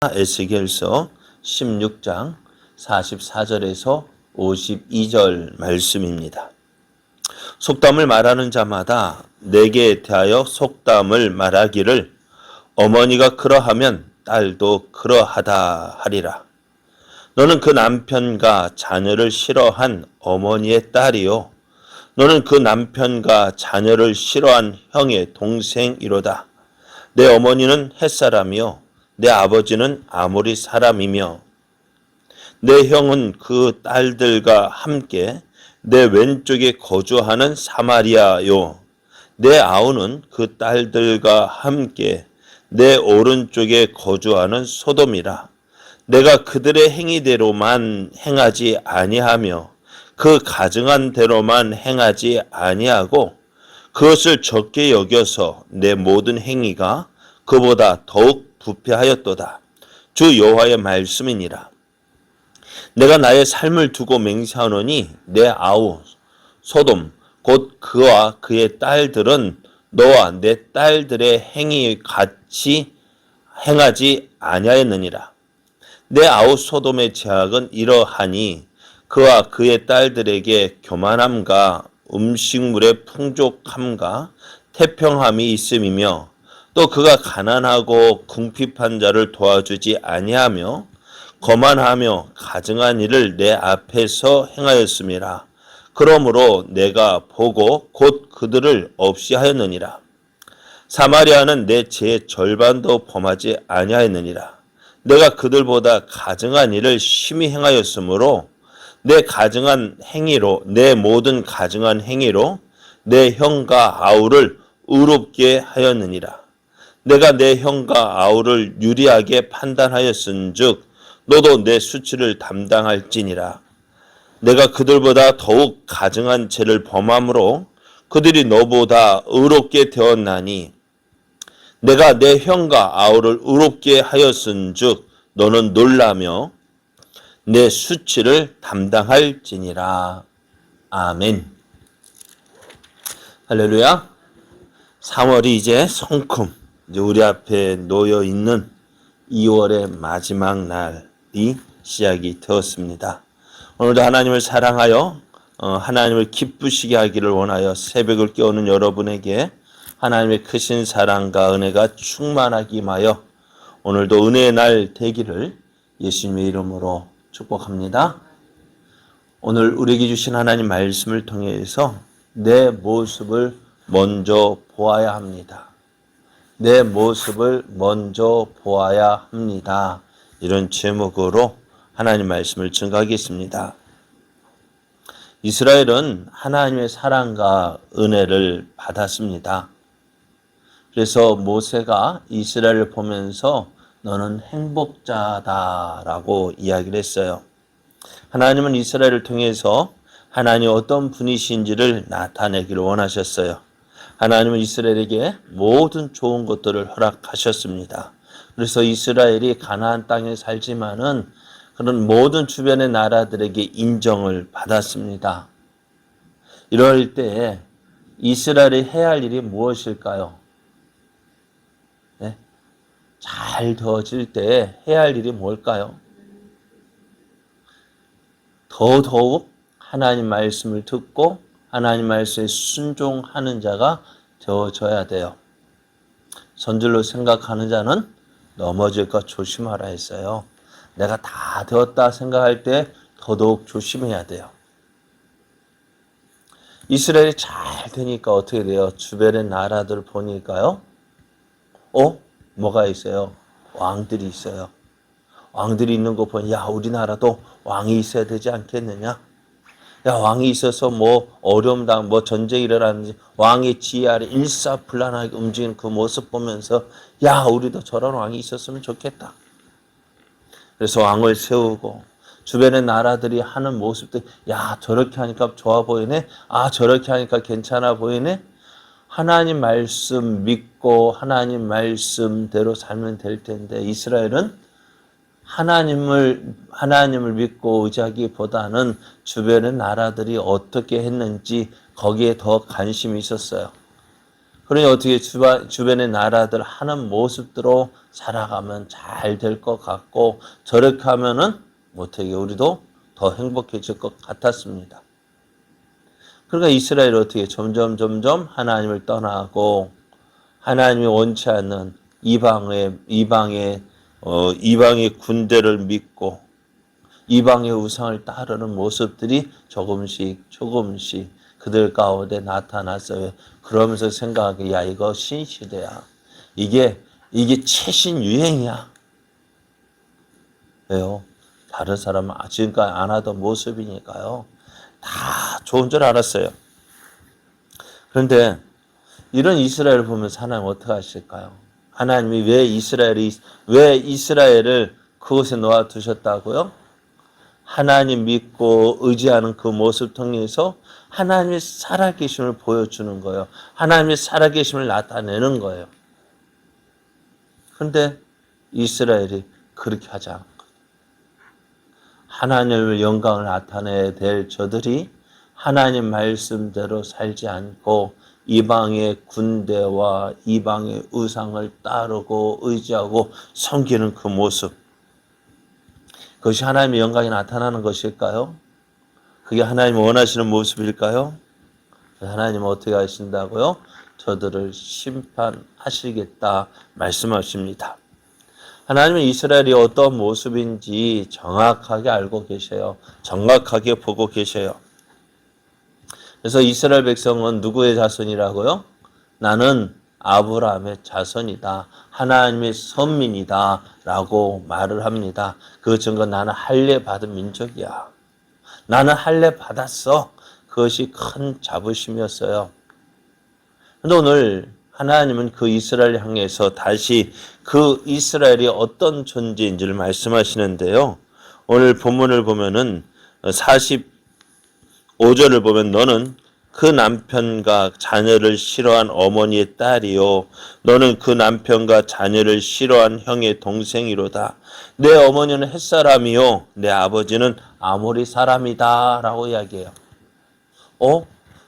에스겔서 16장 44절에서 52절 말씀입니다. 속담을 말하는 자마다 내게 대하여 속담을 말하기를 어머니가 그러하면 딸도 그러하다 하리라. 너는 그 남편과 자녀를 싫어한 어머니의 딸이요 너는 그 남편과 자녀를 싫어한 형의 동생이로다. 내 어머니는 햇사람이요 내 아버지는 아모리 사람이며 내 형은 그 딸들과 함께 내 왼쪽에 거주하는 사마리아요 내 아우는 그 딸들과 함께 내 오른쪽에 거주하는 소돔이라. 내가 그들의 행위대로만 행하지 아니하며 그 가증한 대로만 행하지 아니하고 그것을 적게 여겨서 내 모든 행위가 그보다 더욱 부패하였도다. 주 여호와의 말씀이니라. 내가 나의 삶을 두고 맹세하노니 내 아우 소돔 곧 그와 그의 딸들은 너와 내 딸들의 행위 같이 행하지 아니하였느니라. 내 아우 소돔의 죄악은 이러하니 그와 그의 딸들에게 교만함과 음식물의 풍족함과 태평함이 있음이며 또 그가 가난하고 궁핍한 자를 도와주지 아니하며 거만하며 가증한 일을 내 앞에서 행하였음이라. 그러므로 내가 보고 곧 그들을 없이 하였느니라. 사마리아는 내 죄의 절반도 범하지 아니하였느니라. 내가 그들보다 가증한 일을 심히 행하였으므로 내 가증한 행위로 내 모든 가증한 행위로 내 형과 아우를 의롭게 하였느니라. 내가 내 형과 아우를 유리하게 판단하였은즉 너도 내 수치를 담당할지니라. 내가 그들보다 더욱 가증한 죄를 범함으로 그들이 너보다 의롭게 되었나니 내가 내 형과 아우를 의롭게 하였은즉 너는 놀라며 내 수치를 담당할지니라. 아멘. 할렐루야. 3월이 이제 성큼 이제 우리 앞에 놓여 있는 2월의 마지막 날이 시작이 되었습니다. 오늘도 하나님을 사랑하여 하나님을 기쁘시게 하기를 원하여 새벽을 깨우는 여러분에게 하나님의 크신 사랑과 은혜가 충만하기 하여 오늘도 은혜의 날 되기를 예수님의 이름으로 축복합니다. 오늘 우리에게 주신 하나님 말씀을 통해서 내 모습을 먼저 보아야 합니다. 내 모습을 먼저 보아야 합니다. 이런 제목으로 하나님 말씀을 증거하겠습니다. 이스라엘은 하나님의 사랑과 은혜를 받았습니다. 그래서 모세가 이스라엘을 보면서 너는 행복자다라고 이야기를 했어요. 하나님은 이스라엘을 통해서 하나님이 어떤 분이신지를 나타내기를 원하셨어요. 하나님은 이스라엘에게 모든 좋은 것들을 허락하셨습니다. 그래서 이스라엘이 가나안 땅에 살지만은 그런 모든 주변의 나라들에게 인정을 받았습니다. 이럴 때 이스라엘이 해야 할 일이 무엇일까요? 네? 잘 되어질 때 해야 할 일이 뭘까요? 더더욱 하나님 말씀을 듣고 하나님 말씀에 순종하는 자가 되어져야 돼요. 선질로 생각하는 자는 넘어질까 조심하라 했어요. 내가 다 되었다 생각할 때 더더욱 조심해야 돼요. 이스라엘이 잘 되니까 어떻게 돼요? 주변의 나라들 보니까요. 뭐가 있어요? 왕들이 있어요. 왕들이 있는 거 보니 야 우리나라도 왕이 있어야 되지 않겠느냐? 야 왕이 있어서 뭐 어려움 당 뭐 전쟁이 일어나는지 왕의 지혜 아래 일사불란하게 움직이는 그 모습 보면서 야 우리도 저런 왕이 있었으면 좋겠다. 그래서 왕을 세우고 주변의 나라들이 하는 모습들 야 저렇게 하니까 좋아 보이네. 아 저렇게 하니까 괜찮아 보이네. 하나님 말씀 믿고 하나님 말씀대로 살면 될 텐데 이스라엘은 하나님을 믿고 의지하기보다는 주변의 나라들이 어떻게 했는지 거기에 더 관심이 있었어요. 그러니 어떻게 주변의 나라들 하는 모습대로 살아가면 잘 될 것 같고 저렇게 하면은 어떻게 우리도 더 행복해질 것 같았습니다. 그러니까 이스라엘이 어떻게 점점 하나님을 떠나고 하나님이 원치 않는 이방의 군대를 믿고 이방의 우상을 따르는 모습들이 조금씩 그들 가운데 나타났어요. 그러면서 생각하기 야 이거 신시대야. 이게 최신 유행이야. 왜요? 다른 사람은 지금까지 안 하던 모습이니까요. 다 좋은 줄 알았어요. 그런데 이런 이스라엘을 보면서 하나님 어떻게 하실까요? 하나님이 왜 이스라엘을 그곳에 놓아두셨다고요? 하나님 믿고 의지하는 그 모습 통해서 하나님의 살아계심을 보여주는 거예요. 하나님의 살아계심을 나타내는 거예요. 그런데 이스라엘이 그렇게 하지 않고 하나님의 영광을 나타내야 될 저들이 하나님 말씀대로 살지 않고 이방의 군대와 이방의 우상을 따르고 의지하고 섬기는 그 모습, 그것이 하나님의 영광이 나타나는 것일까요? 그게 하나님 원하시는 모습일까요? 하나님은 어떻게 하신다고요? 저들을 심판하시겠다 말씀하십니다. 하나님은 이스라엘이 어떤 모습인지 정확하게 알고 계셔요. 정확하게 보고 계셔요. 그래서 이스라엘 백성은 누구의 자손이라고요? 나는 아브라함의 자손이다. 하나님의 선민이다. 라고 말을 합니다. 그 증거 나는 할례 받은 민족이야. 나는 할례 받았어. 그것이 큰 자부심이었어요. 그런데 오늘 하나님은 그 이스라엘 향해서 다시 그 이스라엘이 어떤 존재인지를 말씀하시는데요. 오늘 본문을 보면은 45절을 보면 너는 그 남편과 자녀를 싫어한 어머니의 딸이요. 너는 그 남편과 자녀를 싫어한 형의 동생이로다. 내 어머니는 햇사람이요. 내 아버지는 아모리 사람이다. 라고 이야기해요.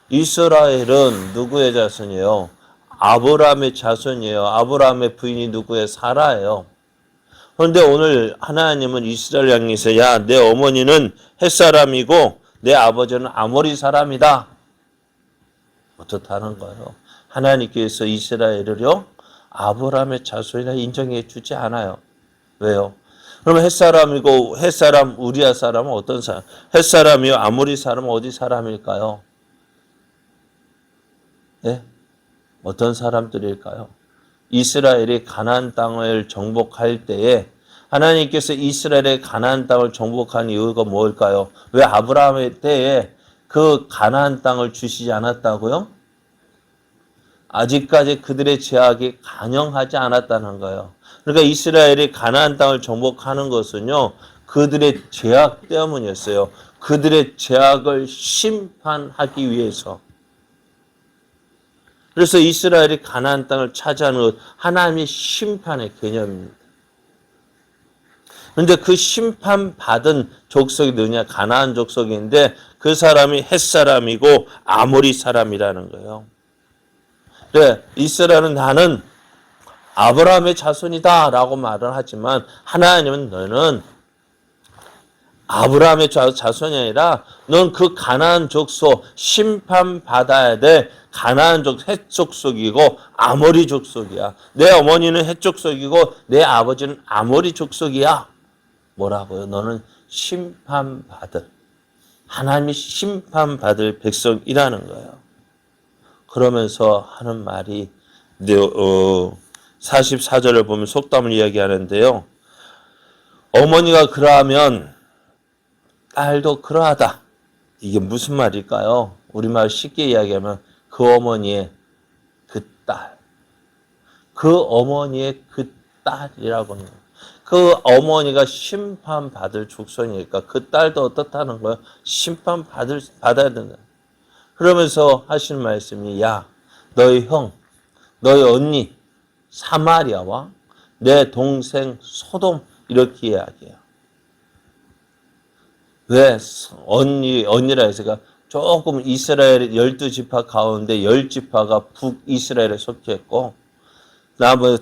이스라엘은 누구의 자손이에요? 아브라함의 자손이에요. 아브라함의 부인이 누구예요? 사라예요. 그런데 오늘 하나님은 이스라엘 향해서 야, 내 어머니는 햇사람이고 내 아버지는 아모리 사람이다. 어떻다는 거예요? 하나님께서 이스라엘을요 아브라함의 자손이라 인정해 주지 않아요. 왜요? 그러면 햇사람 우리아 사람은 어떤 사람? 햇사람이요 아모리 사람은 어디 사람일까요? 예? 어떤 사람들일까요? 이스라엘이 가나안 땅을 정복할 때에 하나님께서 이스라엘의 가나안 땅을 정복한 이유가 뭘까요? 왜 아브라함의 때에 그 가나안 땅을 주시지 않았다고요? 아직까지 그들의 죄악이 간영하지 않았다는 거예요. 그러니까 이스라엘이 가나안 땅을 정복하는 것은요. 그들의 죄악 때문이었어요. 그들의 죄악을 심판하기 위해서. 그래서 이스라엘이 가나안 땅을 차지하는 것 하나님의 심판의 개념입니다. 그런데 그 심판받은 족속이 누구냐? 가나안 족속인데 그 사람이 햇사람이고 아모리 사람이라는 거예요. 그래, 이스라엘은 나는 아브라함의 자손이다 라고 말을 하지만 하나님은 너는 아브라함의 자손이 아니라 넌 그 가나안 족속 심판받아야 될 가나안 헷 족속이고 아모리 족속이야. 내 어머니는 헷 족속이고 내 아버지는 아모리 족속이야. 뭐라고요? 너는 심판받을 하나님이 심판받을 백성이라는 거예요. 그러면서 하는 말이 44절을 보면 속담을 이야기하는데요. 어머니가 그러하면 딸도 그러하다. 이게 무슨 말일까요? 우리말 쉽게 이야기하면 그 어머니의 그 딸. 그 어머니의 그 딸이라고 하는 거예요. 그 어머니가 심판받을 족속이니까 그 딸도 어떻다는 거예요? 받아야 된다. 그러면서 하시는 말씀이 야, 너희 형, 너희 언니 사마리아와 내 동생 소돔 이렇게 이야기해요. 왜 언니라 해서 조금 이스라엘 12지파 가운데 10지파가 북이스라엘에 속했고 나머지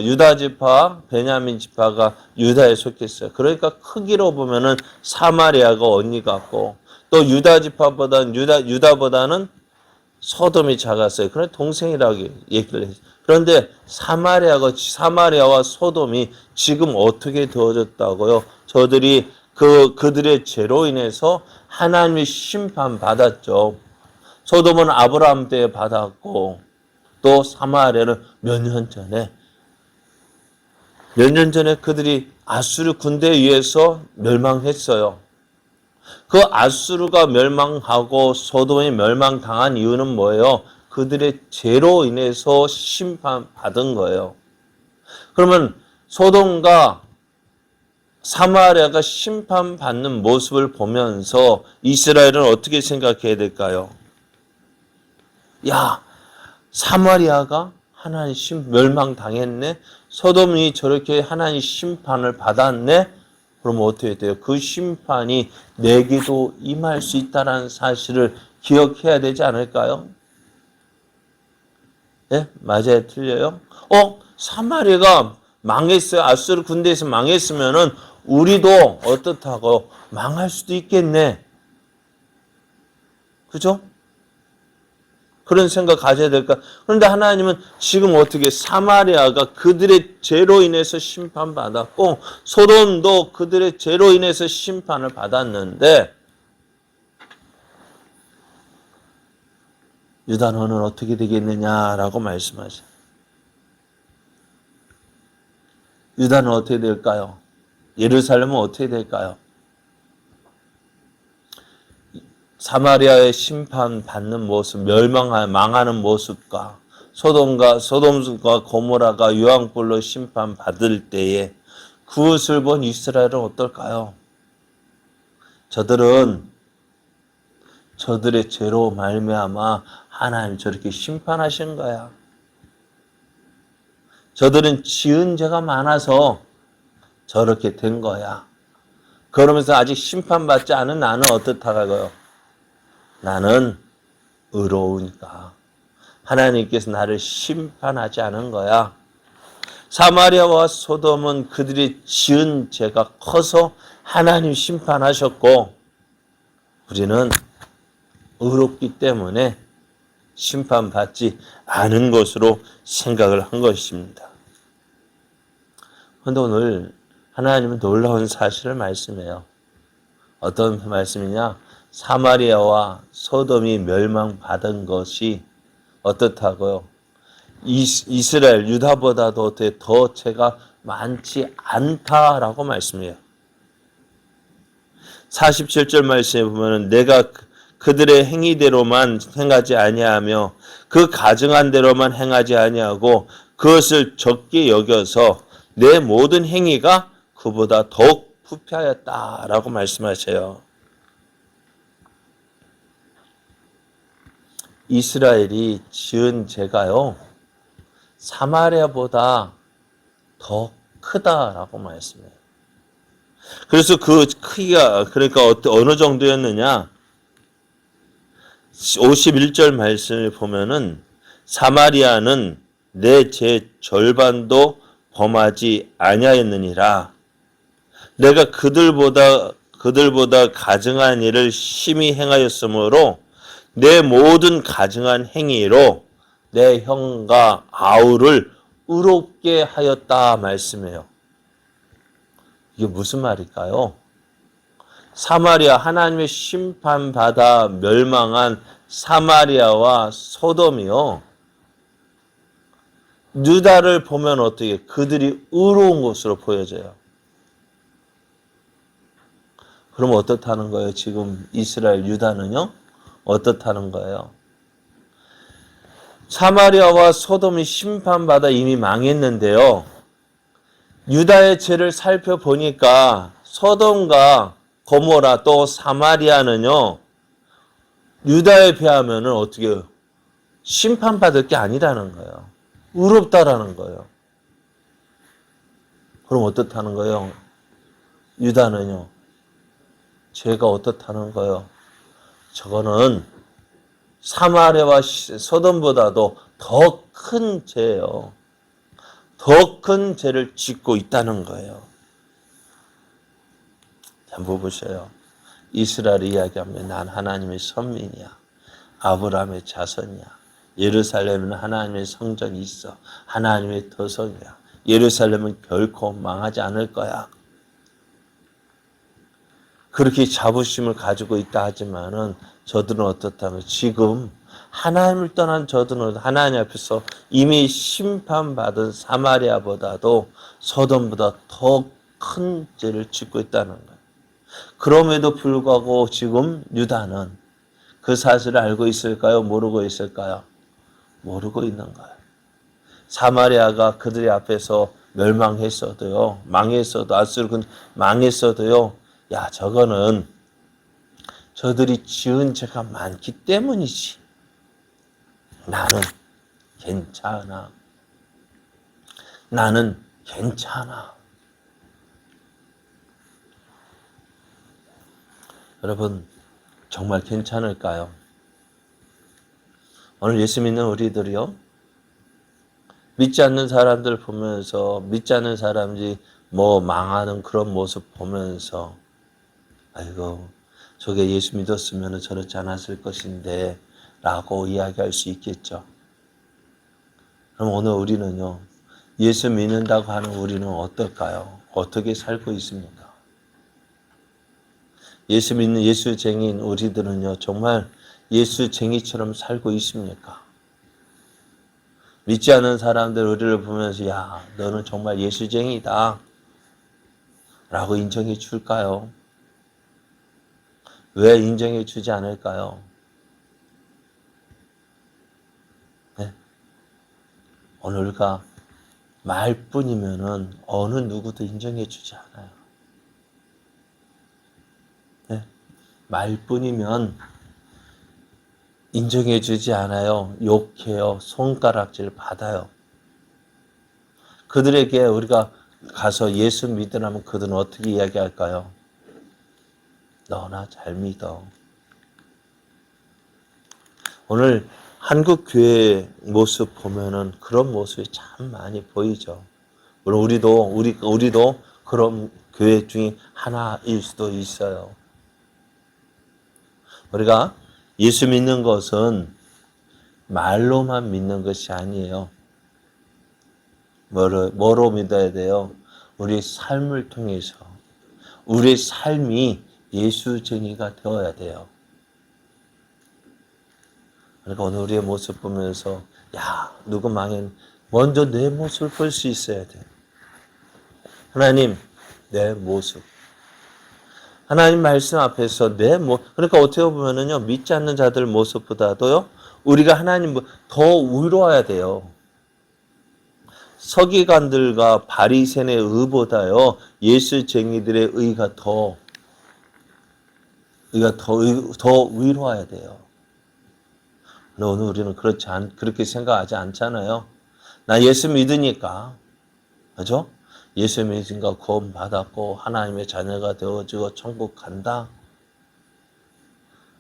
유다 지파, 베냐민 지파가 유다에 속했어요. 그러니까 크기로 보면은 사마리아가 언니 같고 또 유다 지파보다는 유다보다는 소돔이 작았어요. 그래 동생이라고 얘기를 했어요. 그런데 사마리아와 소돔이 지금 어떻게 되어졌다고요? 저들이 그들의 죄로 인해서 하나님의 심판 받았죠. 소돔은 아브라함 때에 받았고 또 사마리아는 몇 년 전에 그들이 아수르 군대에 의해서 멸망했어요. 그 아수르가 멸망하고 소돔이 멸망당한 이유는 뭐예요? 그들의 죄로 인해서 심판받은 거예요. 그러면 소돔과 사마리아가 심판받는 모습을 보면서 이스라엘은 어떻게 생각해야 될까요? 야, 사마리아가 하나님 멸망당했네? 소돔이 저렇게 하나님 심판을 받았네? 그러면 어떻게 돼요? 그 심판이 내게도 임할 수 있다는 사실을 기억해야 되지 않을까요? 예? 맞아요? 틀려요? 사마리아가 망했어요. 아수르 군대에서 망했으면은 우리도 어떻다고 망할 수도 있겠네. 그죠? 그런 생각 가져야 될까? 그런데 하나님은 지금 어떻게 사마리아가 그들의 죄로 인해서 심판받았고 소돔도 그들의 죄로 인해서 심판을 받았는데 유다 너는 어떻게 되겠느냐라고 말씀하세요. 유다는 어떻게 될까요? 예루살렘은 어떻게 될까요? 사마리아의 심판받는 모습, 망하는 모습과 소돔과 고모라가 유황불로 심판받을 때에 그것을 본 이스라엘은 어떨까요? 저들은 저들의 죄로 말미암아 하나님 저렇게 심판하신 거야. 저들은 지은 죄가 많아서 저렇게 된 거야. 그러면서 아직 심판받지 않은 나는 어떻다고요? 나는 의로우니까 하나님께서 나를 심판하지 않은 거야. 사마리아와 소돔은 그들이 지은 죄가 커서 하나님 심판하셨고 우리는 의롭기 때문에 심판받지 않은 것으로 생각을 한 것입니다. 그런데 오늘 하나님은 놀라운 사실을 말씀해요. 어떤 말씀이냐? 사마리아와 소돔이 멸망받은 것이 어떻다고요? 이스라엘, 유다보다도 더 죄가 많지 않다라고 말씀해요. 47절 말씀에 보면 내가 그들의 행위대로만 행하지 아니하며 그 가증한 대로만 행하지 아니하고 그것을 적게 여겨서 내 모든 행위가 그보다 더욱 부패하였다라고 말씀하세요. 이스라엘이 지은 죄가요 사마리아보다 더 크다라고 말씀해요. 그래서 그 크기가 그러니까 어느 정도였느냐? 51절 말씀을 보면은 사마리아는 내 죄 절반도 범하지 아니하였느니라. 내가 그들보다 가증한 일을 심히 행하였으므로 내 모든 가증한 행위로 내 형과 아우를 의롭게 하였다 말씀해요. 이게 무슨 말일까요? 사마리아 하나님의 심판받아 멸망한 사마리아와 소돔이요. 유다를 보면 어떻게 그들이 의로운 것으로 보여져요. 그럼 어떻다는 거예요? 지금 이스라엘 유다는요? 어떻다는 거예요? 사마리아와 소돔이 심판받아 이미 망했는데요. 유다의 죄를 살펴보니까 소돔과 고모라 또 사마리아는요. 유다에 비하면 어떻게 심판받을 게 아니라는 거예요. 의롭다라는 거예요. 그럼 어떻다는 거예요? 유다는요. 죄가 어떻다는 거예요? 저거는 사마리아와 소돔보다도 더 큰 죄예요. 더 큰 죄를 짓고 있다는 거예요. 한번 보세요. 이스라엘 이야기하면 난 하나님의 선민이야. 아브라함의 자손이야. 예루살렘은 하나님의 성전이 있어. 하나님의 도성이야. 예루살렘은 결코 망하지 않을 거야. 그렇게 자부심을 가지고 있다 하지만은 저들은 어떻다면 지금 하나님을 떠난 저들은 하나님 앞에서 이미 심판받은 사마리아보다도 소돔보다 더 큰 죄를 짓고 있다는 거예요. 그럼에도 불구하고 지금 유다는 그 사실을 알고 있을까요? 모르고 있을까요? 모르고 있는 거예요. 사마리아가 그들의 앞에서 멸망했어도요. 망했어도 아수르군 망했어도요. 야, 저거는 저들이 지은 죄가 많기 때문이지. 나는 괜찮아. 나는 괜찮아. 여러분, 정말 괜찮을까요? 오늘 예수 믿는 우리들이요. 믿지 않는 사람들 보면서 믿지 않는 사람들이 뭐 망하는 그런 모습 보면서 아이고 저게 예수 믿었으면 저렇지 않았을 것인데 라고 이야기할 수 있겠죠. 그럼 오늘 우리는요. 예수 믿는다고 하는 우리는 어떨까요? 어떻게 살고 있습니까? 예수 믿는 예수쟁이인 우리들은요. 정말 예수쟁이처럼 살고 있습니까? 믿지 않는 사람들 우리를 보면서 야 너는 정말 예수쟁이다 라고 인정해 줄까요? 왜 인정해 주지 않을까요? 네. 오늘 우리가 말뿐이면은 어느 누구도 인정해 주지 않아요. 네. 말뿐이면 인정해 주지 않아요. 욕해요. 손가락질 받아요. 그들에게 우리가 가서 예수 믿으라면 그들은 어떻게 이야기할까요? 너나 잘 믿어. 오늘 한국 교회 모습 보면은 그런 모습이 참 많이 보이죠. 물론 우리도 그런 교회 중에 하나일 수도 있어요. 우리가 예수 믿는 것은 말로만 믿는 것이 아니에요. 뭐로 믿어야 돼요? 우리 삶을 통해서 우리의 삶이 예수쟁이가 되어야 돼요. 그러니까 오늘 우리의 모습 보면서 야 누구 망했 먼저 내 모습을 볼 수 있어야 돼. 하나님 내 모습 하나님 말씀 앞에서 그러니까 어떻게 보면은요 믿지 않는 자들 모습보다도요 우리가 하나님 더 위로해야 돼요. 서기관들과 바리새인의 의보다요 예수쟁이들의 의가 더 위로해야 돼요. 오늘 우리는 그렇게 생각하지 않잖아요. 나 예수 믿으니까, 그죠? 예수 믿으니까 구원 받았고 하나님의 자녀가 되어지고 천국 간다.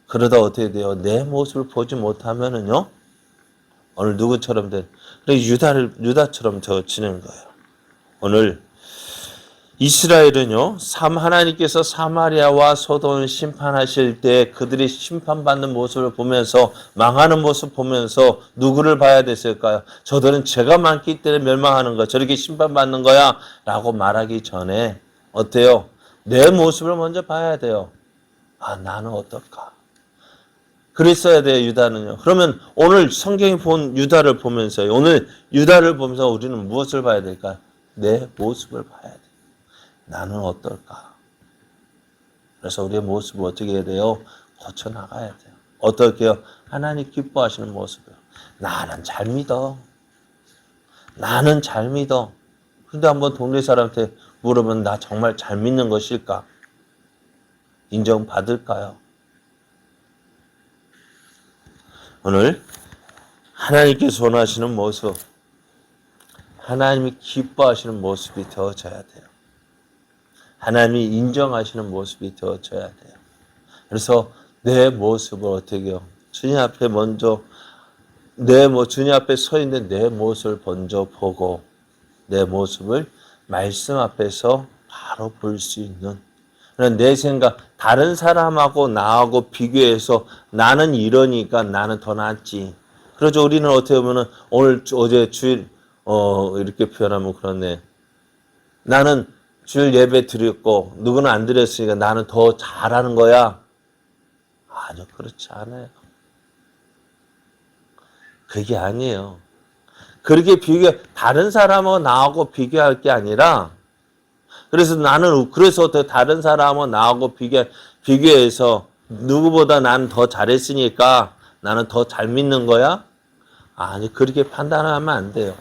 그러다 어떻게 돼요? 내 모습을 보지 못하면은요. 오늘 누구처럼 유다처럼 되어지는 거예요. 오늘 이스라엘은요, 하나님께서 사마리아와 소돔을 심판하실 때 그들이 심판받는 모습을 보면서 망하는 모습 보면서 누구를 봐야 됐을까요? 저들은 죄가 많기 때문에 멸망하는 거야. 저렇게 심판받는 거야. 라고 말하기 전에 어때요? 내 모습을 먼저 봐야 돼요. 아, 나는 어떨까? 그랬어야 돼요, 유다는요. 그러면 오늘 성경이 본 유다를 보면서요. 오늘 유다를 보면서 우리는 무엇을 봐야 될까요? 내 모습을 봐야 돼요. 나는 어떨까? 그래서 우리의 모습을 어떻게 해야 돼요? 고쳐나가야 돼요. 어떻게요? 하나님 기뻐하시는 모습이요. 나는 잘 믿어. 나는 잘 믿어. 근데 한번 동네 사람한테 물으면 나 정말 잘 믿는 것일까? 인정받을까요? 오늘 하나님께서 원하시는 모습, 하나님이 기뻐하시는 모습이 되어져야 돼요. 하나님이 인정하시는 모습이 되어져야 돼요. 그래서 내 모습을 어떻게 해요? 주님 앞에 먼저 주님 앞에 서 있는 내 모습을 먼저 보고 내 모습을 말씀 앞에서 바로 볼 수 있는 내 생각, 다른 사람하고 나하고 비교해서 나는 이러니까 나는 더 낫지. 그렇죠. 우리는 어떻게 보면은 어제 주일, 이렇게 표현하면 그렇네. 나는 주일 예배 드렸고, 누구는 안 드렸으니까 나는 더 잘하는 거야. 아니요, 그렇지 않아요. 그게 아니에요. 그렇게 다른 사람하고 나하고 비교할 게 아니라, 그래서 다른 사람하고 나하고 비교해서 누구보다 나는 더 잘했으니까 나는 더 잘 믿는 거야? 아니, 그렇게 판단하면 안 돼요.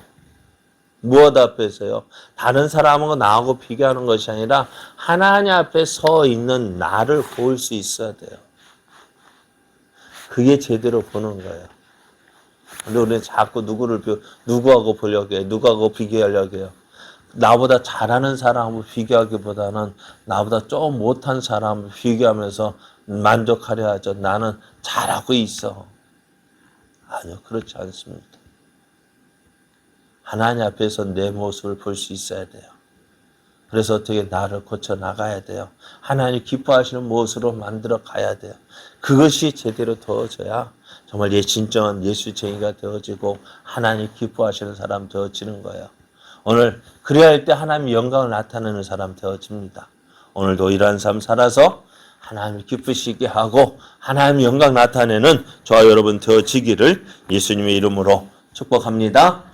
무엇 앞에서요? 다른 사람하고 나하고 비교하는 것이 아니라 하나님 앞에 서 있는 나를 볼 수 있어야 돼요. 그게 제대로 보는 거예요. 근데 우리는 자꾸 누구하고 보려고 해요? 누구하고 비교하려고 해요? 나보다 잘하는 사람하고 비교하기보다는 나보다 좀 못한 사람하고 비교하면서 만족하려 하죠. 나는 잘하고 있어. 아니요, 그렇지 않습니다. 하나님 앞에서 내 모습을 볼 수 있어야 돼요. 그래서 어떻게 나를 고쳐 나가야 돼요. 하나님 기뻐하시는 모습으로 만들어 가야 돼요. 그것이 제대로 되어져야 정말 진정한 예수쟁이가 되어지고 하나님 기뻐하시는 사람 되어지는 거예요. 오늘 그래야 할 때 하나님 영광을 나타내는 사람 되어집니다. 오늘도 이러한 삶 살아서 하나님 기쁘시게 하고 하나님 영광 나타내는 저와 여러분 되어지기를 예수님의 이름으로 축복합니다.